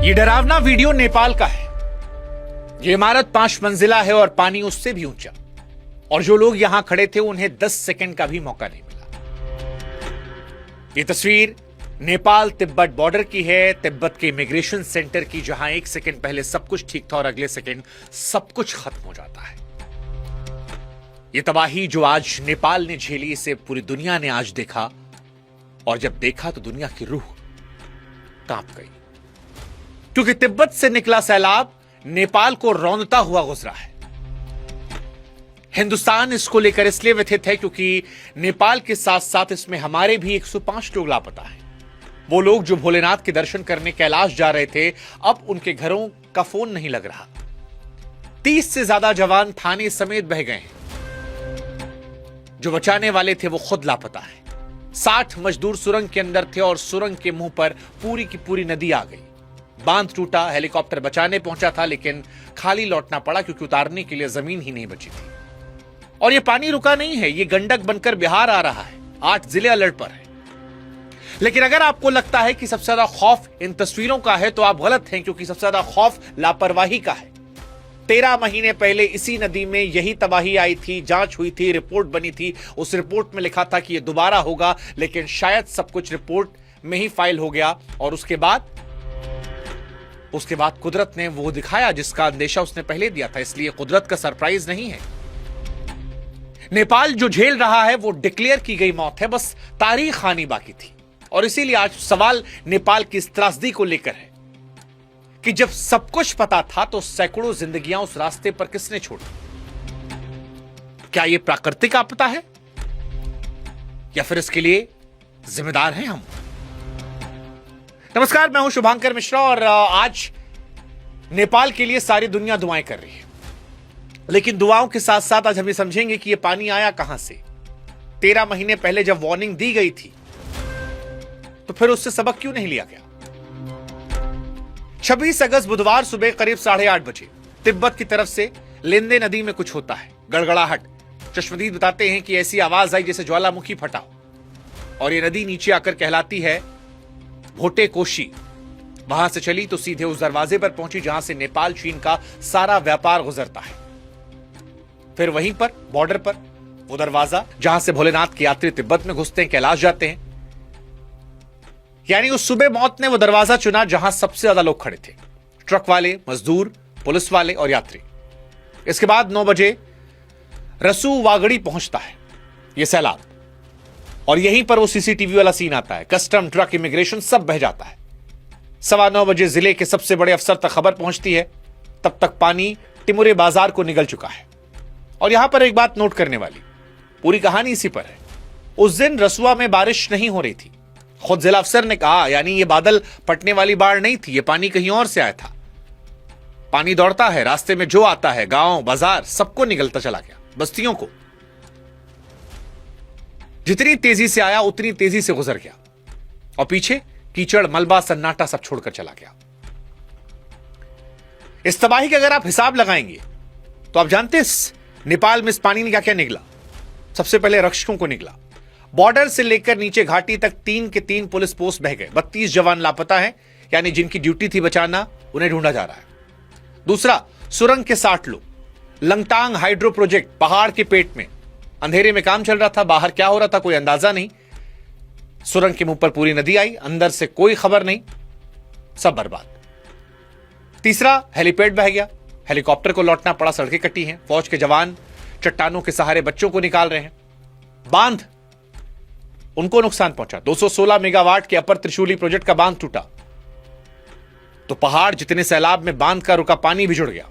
ये डरावना वीडियो नेपाल का है। ये इमारत 5 मंजिला है और पानी उससे भी ऊंचा, और जो लोग यहां खड़े थे उन्हें 10 सेकंड का भी मौका नहीं मिला। ये तस्वीर नेपाल तिब्बत बॉर्डर की है, तिब्बत के इमिग्रेशन सेंटर की, जहां 1 सेकंड पहले सब कुछ ठीक था और अगले सेकंड सब कुछ खत्म हो जाता है। ये तबाही जो आज नेपाल ने झेली, इसे पूरी दुनिया ने आज देखा, और जब देखा तो दुनिया की रूह कांप गई, क्योंकि तिब्बत से निकला सैलाब नेपाल को रौंदता हुआ गुजरा है। हिंदुस्तान इसको लेकर इसलिए व्यथित है क्योंकि नेपाल के साथ साथ इसमें हमारे भी 105 लोग लापता हैं। वो लोग जो भोलेनाथ के दर्शन करने कैलाश जा रहे थे, अब उनके घरों का फोन नहीं लग रहा। 30 से ज्यादा जवान थाने समेत बह गए हैं। जो बचाने वाले थे वो खुद लापता है। 60 मजदूर सुरंग के अंदर थे और सुरंग के मुंह पर पूरी की पूरी नदी आ गई। बांध टूटा, हेलीकॉप्टर बचाने पहुंचा था, लेकिन खाली लौटना पड़ा क्योंकि उतारने के लिए जमीन ही नहीं बची थी। और ये पानी रुका नहीं है, ये गंडक बनकर बिहार आ रहा है। 8 जिले अलर्ट पर हैं। लेकिन अगर आपको लगता है कि सबसे ज्यादा खौफ इन तस्वीरों का है तो आप गलत हैं, क्योंकि सबसे ज्यादा खौफ लापरवाही का है। 13 महीने पहले इसी नदी में यही तबाही आई थी, जांच हुई थी, रिपोर्ट बनी थी। उस रिपोर्ट में लिखा था कि यह दोबारा होगा, लेकिन शायद सब कुछ रिपोर्ट में ही फाइल हो गया। और उसके बाद कुदरत ने वो दिखाया जिसका अंदेशा उसने पहले दिया था। इसलिए कुदरत का सरप्राइज नहीं है। नेपाल जो झेल रहा है वो डिक्लेयर की गई मौत है, बस तारीख आनी बाकी थी। और इसीलिए आज सवाल नेपाल की इस त्रासदी को लेकर है कि जब सब कुछ पता था तो सैकड़ों जिंदगियां उस रास्ते पर किसने छोड़ी? क्या यह प्राकृतिक आपदा है या फिर इसके लिए जिम्मेदार हैं हम? नमस्कार, मैं हूं शुभांकर मिश्रा और आज नेपाल के लिए सारी दुनिया दुआएं कर रही है। लेकिन दुआओं के साथ साथ आज हम ये समझेंगे कि यह पानी आया कहां से। 13 महीने पहले जब वार्निंग दी गई थी तो फिर उससे सबक क्यों नहीं लिया गया? 26 अगस्त बुधवार सुबह करीब 8:30 बजे तिब्बत की तरफ से लेंदे नदी में कुछ होता है, गड़गड़ाहट। चश्मदीद बताते हैं कि ऐसी आवाज आई जैसे ज्वालामुखी फटा हो, और यह नदी नीचे आकर कहलाती है भोटे कोशी। वहां से चली तो सीधे उस दरवाजे पर पहुंची जहां से नेपाल चीन का सारा व्यापार गुजरता है। फिर वहीं पर बॉर्डर पर वो दरवाजा जहां से भोलेनाथ के यात्री तिब्बत में घुसते हैं, कैलाश जाते हैं। यानी उस सुबह मौत ने वो दरवाजा चुना जहां सबसे ज्यादा लोग खड़े थे, ट्रक वाले, मजदूर, पुलिस वाले और यात्री। इसके बाद 9 बजे रसू वागड़ी पहुंचता है ये सैलाब, और यहीं पर वो सीसीटीवी वाला सीन आता है। कस्टम, ट्रक, इमिग्रेशन सब बह जाता है। 9:15 बजे जिले के सबसे बड़े अफसर तक खबर पहुंचती है। तब तक पानी टिमुरे बाजार को निगल चुका है। और यहां पर एक बात नोट करने वाली, पूरी कहानी इसी पर है। उस दिन रसुआ में बारिश नहीं हो रही थी। खुद जिला अफसर ने कहा, यानी ये बादल फटने वाली बाढ़ नहीं थी, ये पानी कहीं और से आया था। पानी दौड़ता है, रास्ते में जो आता है, गांव, बाजार, सबको निगलता चला गया, बस्तियों को। जितनी तेजी से आया उतनी तेजी से गुजर गया, और पीछे कीचड़, मलबा, सन्नाटा सब छोड़कर चला गया। इस तबाही का अगर आप हिसाब लगाएंगे तो आप जानते हैं नेपाल में इस पानी ने क्या क्या निकला। सबसे पहले रक्षकों को निकला। बॉर्डर से लेकर नीचे घाटी तक 3 के 3 पुलिस पोस्ट बह गए। 32 जवान लापता हैं, यानी जिनकी ड्यूटी थी बचाना, उन्हें ढूंढा जा रहा है। दूसरा, सुरंग के 60 लोग। लंगटांग हाइड्रो प्रोजेक्ट, पहाड़ के पेट में अंधेरे में काम चल रहा था। बाहर क्या हो रहा था कोई अंदाजा नहीं। सुरंग के मुंह पर पूरी नदी आई, अंदर से कोई खबर नहीं, सब बर्बाद। तीसरा, हेलीपैड बह गया, हेलीकॉप्टर को लौटना पड़ा, सड़कें कटी हैं। फौज के जवान चट्टानों के सहारे बच्चों को निकाल रहे हैं। बांध, उनको नुकसान पहुंचा। 216 मेगावाट के अपर त्रिशूली प्रोजेक्ट का बांध टूटा तो पहाड़ जितने सैलाब में बांध का रुका पानी भी जुड़ गया,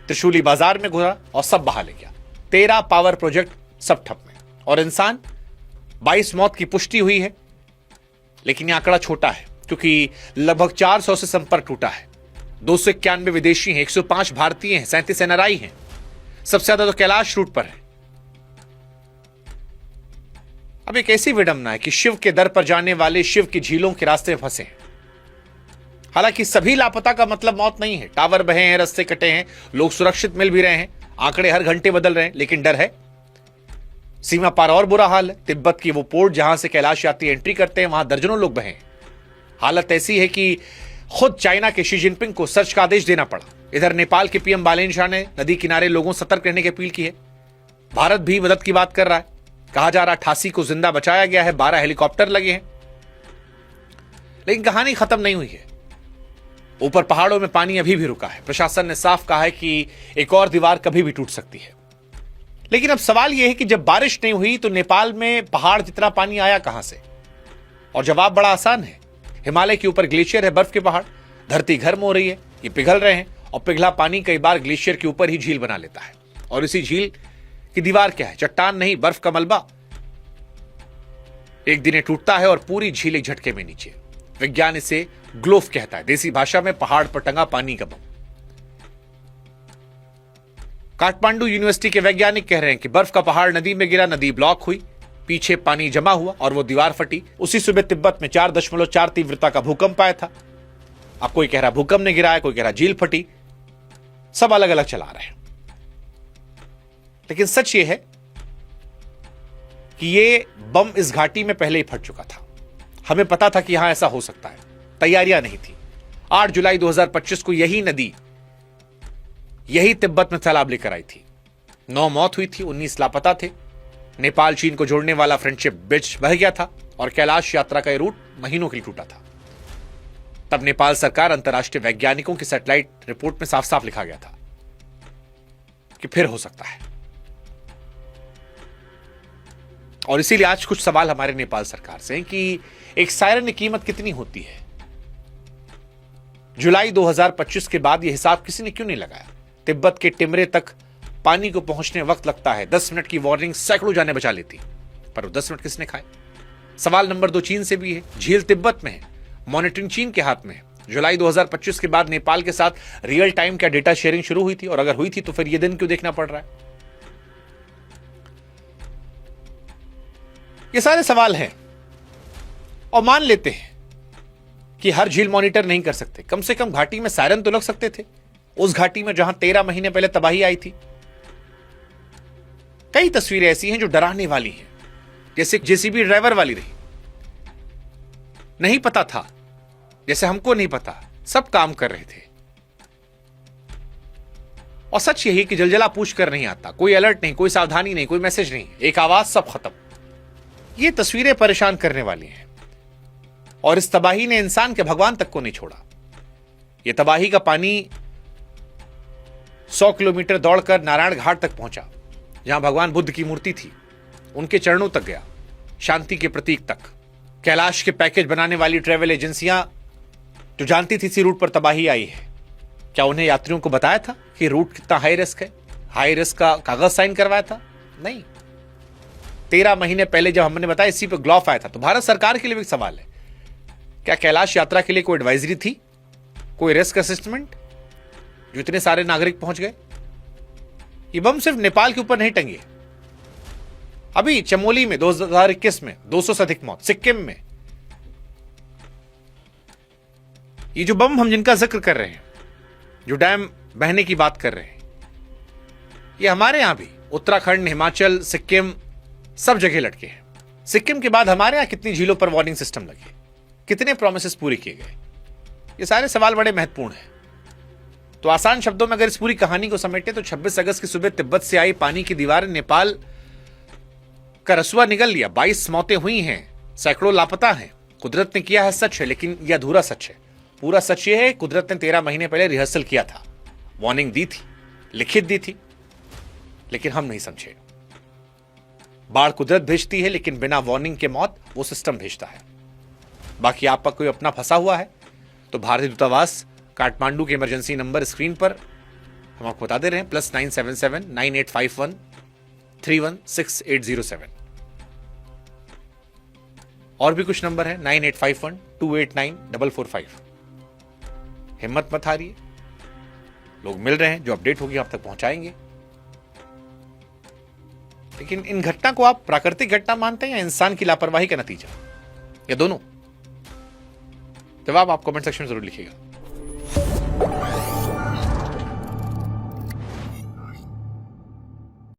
त्रिशूली बाजार में घुसा और सब बहा ले गया। 13 पावर प्रोजेक्ट सब ठप में, और इंसान 22 मौत की पुष्टि हुई है। लेकिन यह आंकड़ा छोटा है क्योंकि लगभग 400 से संपर्क टूटा है। 291 विदेशी हैं, 105 भारतीय हैं, 37 एनआरआई हैं। सबसे ज्यादा तो कैलाश रूट पर है। अब एक ऐसी विडंबना है कि शिव के दर पर जाने वाले शिव की झीलों के रास्ते में फंसे हैं। हालांकि सभी लापता का मतलब मौत नहीं है। टावर बहे हैं, रास्ते कटे हैं, लोग सुरक्षित मिल भी रहे हैं, आंकड़े हर घंटे बदल रहे हैं, लेकिन डर है। सीमा पार और बुरा हाल है। तिब्बत की वो पोर्ट जहां से कैलाश यात्री एंट्री करते हैं, वहां दर्जनों लोग बहे हैं। हालत ऐसी है कि खुद चाइना के शी जिनपिंग को सर्च का आदेश देना पड़ा। इधर नेपाल के पीएम बालेन शाह ने नदी किनारे लोगों सतर्क रहने की अपील की है। भारत भी मदद की बात कर रहा है। कहा जा रहा 88 को जिंदा बचाया गया है, 12 हेलीकॉप्टर लगे हैं। लेकिन कहानी खत्म नहीं हुई है। ऊपर पहाड़ों में पानी अभी भी रुका है। प्रशासन ने साफ कहा है कि एक और दीवार कभी भी टूट सकती है। लेकिन अब सवाल यह है कि जब बारिश नहीं हुई तो नेपाल में पहाड़ जितना पानी आया कहां से? और जवाब बड़ा आसान है। हिमालय के ऊपर ग्लेशियर है, बर्फ के पहाड़, धरती गर्म हो रही है, ये पिघल रहे हैं और पिघला पानी कई बार ग्लेशियर के ऊपर ही झील बना लेता है। और इसी झील की दीवार क्या है? चट्टान नहीं, बर्फ का मलबा। एक दिन ये टूटता है और पूरी झील एक झटके में नीचे। विज्ञान इसे ग्लोफ कहता है, देसी भाषा में पहाड़ पर टंगा पानी का बम। काठमांडू यूनिवर्सिटी के वैज्ञानिक कह रहे हैं कि बर्फ का पहाड़ नदी में गिरा, नदी ब्लॉक हुई, पीछे पानी जमा हुआ और वो दीवार फटी। उसी सुबह तिब्बत में 4.4 तीव्रता का भूकंप आया था। अब कोई कह रहा भूकंप ने गिराया, कोई कह रहा झील फटी। सब अलग अलग चला रहे हैं। लेकिन सच ये है कि ये बम इस घाटी में पहले ही फट चुका था। हमें पता था कि यहां ऐसा हो सकता है, तैयारियां नहीं थी। 8 जुलाई 2025 को यही नदी यही तिब्बत में सैलाब लेकर आई थी। 9 मौत हुई थी, 19 लापता थे। नेपाल चीन को जोड़ने वाला फ्रेंडशिप ब्रिज बह गया था और कैलाश यात्रा का रूट महीनों के लिए टूटा था। तब नेपाल सरकार, अंतर्राष्ट्रीय वैज्ञानिकों की सैटेलाइट रिपोर्ट में साफ साफ लिखा गया था कि फिर हो सकता है। और इसीलिए आज कुछ सवाल हमारे नेपाल सरकार से हैं कि एक सायरन की कीमत कितनी होती है? जुलाई 2025 के बाद यह हिसाब किसी ने क्यों नहीं लगाया? तिब्बत के टिमरे तक पानी को पहुंचने वक्त लगता है। 10 मिनट की वार्निंग सैकड़ों जाने बचा लेती, पर वो 10 मिनट किसने खाए? सवाल नंबर 2 चीन से भी है। झील तिब्बत में है, मॉनिटरिंग चीन के हाथ में है। जुलाई 2025 के बाद नेपाल के साथ रियल टाइम क्या डेटा शेयरिंग शुरू हुई थी? और अगर हुई थी तो फिर यह दिन क्यों देखना पड़ रहा है? ये सारे सवाल हैं। और मान लेते हैं कि हर झील मॉनिटर नहीं कर सकते, कम से कम घाटी में सायरन तो लग सकते थे। उस घाटी में जहां 13 महीने पहले तबाही आई थी। कई तस्वीरें ऐसी हैं जो डराने वाली हैं, जैसे जेसीबी ड्राइवर वाली रही। नहीं पता था, जैसे हमको नहीं पता, सब काम कर रहे थे। और सच यही कि जलजला पूछ कर नहीं आता, कोई अलर्ट नहीं, कोई सावधानी नहीं, कोई मैसेज नहीं, एक आवाज, सब खत्म। ये तस्वीरें परेशान करने वाली हैं। और इस तबाही ने इंसान के भगवान तक को नहीं छोड़ा। यह तबाही का पानी 100 किलोमीटर दौड़कर नारायण घाट तक पहुंचा, जहां भगवान बुद्ध की मूर्ति थी। उनके चरणों तक गया, शांति के प्रतीक तक। कैलाश के पैकेज बनाने वाली ट्रैवल एजेंसियां जो जानती थी इसी रूट पर तबाही आई है, क्या उन्हें यात्रियों को बताया था कि रूट कितना हाई रिस्क है? हाई रिस्क का कागज साइन करवाया था? नहीं। 13 महीने पहले जब हमने बताया, इसी पर ग्लॉफ आया था। तो भारत सरकार के लिए भी सवाल है, क्या कैलाश यात्रा के लिए कोई एडवाइजरी थी, कोई रिस्क असेसमेंट, जो इतने सारे नागरिक पहुंच गए? ये बम सिर्फ नेपाल के ऊपर नहीं टंगे। अभी चमोली में 2021 में 200 से अधिक मौत, सिक्किम में। ये जो बम हम जिनका जिक्र कर रहे हैं, जो डैम बहने की बात कर रहे हैं, ये हमारे यहां भी उत्तराखंड, हिमाचल, सिक्किम, सब जगह लटके हैं। सिक्किम के बाद हमारे यहां कितनी झीलों पर वार्निंग सिस्टम लगे, कितने प्रोमिसेस पूरे किए गए? ये सारे सवाल बड़े महत्वपूर्ण हैं। तो आसान शब्दों में अगर इस पूरी कहानी को समेटे तो 26 अगस्त की सुबह तिब्बत से आई पानी की दीवार ने नेपाल का रसुआ निगल लिया। 22 मौतें हुई हैं, सैकड़ों लापता हैं। कुदरत ने किया है, सच है, लेकिन यह अधूरा सच है। पूरा सच यह है, कुदरत ने 13 महीने पहले रिहर्सल किया था, वार्निंग दी थी, लिखित दी थी, लेकिन हम नहीं समझे। बाढ़ कुदरत भेजती है, लेकिन बिना वार्निंग के मौत वो सिस्टम भेजता है। बाकी आप पर कोई अपना फंसा हुआ है तो भारतीय दूतावास काठमांडू के इमरजेंसी नंबर स्क्रीन पर हम आपको बता दे रहे हैं, +977 9851 316807। और भी कुछ नंबर है 9851 289 445। हिम्मत मत हारिए, लोग मिल रहे हैं, जो अपडेट होगी आप तक पहुंचाएंगे। लेकिन इन घटना को आप प्राकृतिक घटना मानते हैं या इंसान की लापरवाही का नतीजा, या दोनों? जवाब आप कमेंट सेक्शन में जरूर लिखिएगा।